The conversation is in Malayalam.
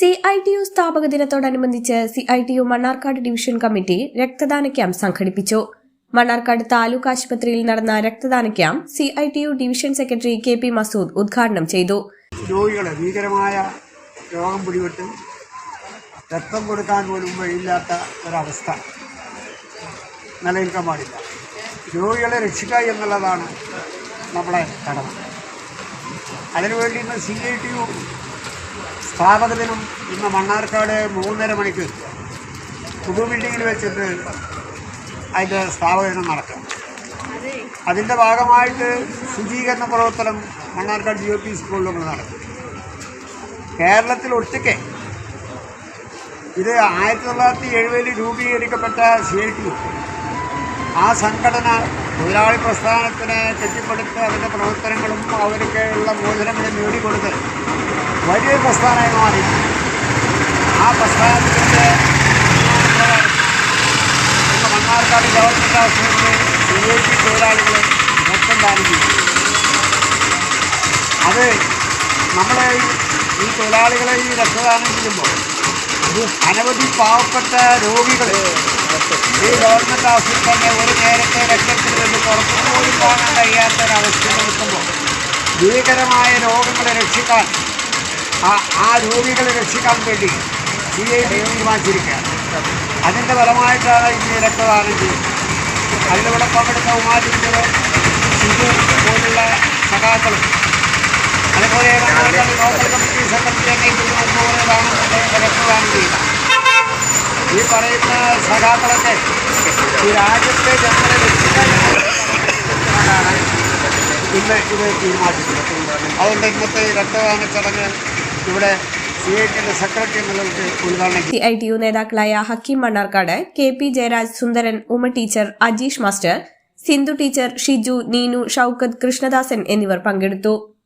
CITU സ്ഥാപക ദിനത്തോടനുബന്ധിച്ച് CITU മണ്ണാർക്കാട് ഡിവിഷൻ കമ്മിറ്റി രക്തദാന ക്യാമ്പ് സംഘടിപ്പിച്ചു. മണ്ണാർക്കാട് താലൂക്ക് ആശുപത്രിയിൽ നടന്ന രക്തദാന camp CITU division secretary KP Masood ഉദ്ഘാടനം ചെയ്തു. രോഗികളെ ഭീകരമായ രോഗം പിടിപെട്ട് രക്തം കൊടുക്കാൻ പോലും വഴിയില്ലാത്ത ഒരവസ്ഥ നിലനിൽക്കാൻ പാടില്ല. രോഗികളെ രക്ഷിക്കുക എന്നുള്ളതാണ് നമ്മുടെ കടമ. അതിനുവേണ്ടി ഇന്ന് CITU സ്ഥാപക ദിനം ഇന്ന് മണ്ണാർക്കാട് 3:30 മണിക്ക് പുതു ബിൽഡിങ്ങിൽ വെച്ചിട്ട് അതിൻ്റെ സ്ഥാപക ദിനം നടക്കും. അതിൻ്റെ ഭാഗമായിട്ട് ശുചീകരണ പ്രവർത്തനം മണ്ണാർക്കാട് GOP സ്കൂളിൽ നമ്മൾ നടക്കും. കേരളത്തിൽ ഒറ്റയ്ക്ക് ഇത് 1970 രൂപീകരിക്കപ്പെട്ട CITU ആ സംഘടന തൊഴിലാളി പ്രസ്ഥാനത്തിനെ കെട്ടിപ്പടുത്ത് അതിൻ്റെ പ്രവർത്തനങ്ങളും അവർക്കുള്ള മോചനങ്ങളും നേടിക്കൊടുത്ത് വലിയ പ്രസ്ഥാനമായി മാറി. ആ പ്രസ്ഥാനത്തിൻ്റെ മണ്ണാർക്കാട് ഗവൺമെൻറ് ആശുപത്രിയിൽ CITU തൊഴിലാളികൾ രക്തം ദാനം ചെയ്തു. അത് നമ്മളെ ഈ തൊഴിലാളികളെ ഈ രക്തദാനം ചെയ്യുമ്പോൾ അനവധി പാവപ്പെട്ട രോഗികൾ ഈ ഗവൺമെൻറ് ആശുപത്രി തന്നെ ഒരു നേരത്തെ രക്തത്തിന് വേണ്ടി പുറത്തു പോലും പോകാൻ കഴിയാത്തൊരവസ്ഥയിൽ നിൽക്കുമ്പോൾ ഭീകരമായ രോഗങ്ങളെ രക്ഷിക്കാൻ ആ രോഗികളെ രക്ഷിക്കാൻ വേണ്ടി CITU തീരുമാനിച്ചിരിക്കുകയാണ്. അതിൻ്റെ ഫലമായിട്ടാണ് ഇന്ന് രക്തദാനം ചെയ്യുന്നത്. അതിലൂടെ പങ്കെടുത്ത ഉമാജിൻ്റെ ഷിജു പോലുള്ള സഖാക്കളും അതുപോലെ ലോക്കൽ കമ്മിറ്റി സെക്രട്ടറി രക്തദാനം ചെയ്യുക. ഈ പറയുന്ന സഖാക്കളൊക്കെ ഈ രാജ്യത്തെ ജനങ്ങളെ രക്ഷിക്കാനാണ് ഇന്ന് ഇത് തീരുമാനിച്ചിട്ടുള്ളത്. അതുകൊണ്ട് ഇന്നത്തെ രക്തദാന ചടങ്ങ് ഇവിടെ CITU സെക്രട്ടറി എന്നുള്ളത് ഉദ്ഘാടനം. CITU നേതാക്കളായ Hakeem Mannarkkad, KP Jayaraj, Sundaran, Uma teacher, Ajeesh master, Sindhu teacher, Shiju, Neenu, Shoukath, Krishnadasan എന്നിവർ പങ്കെടുത്തു.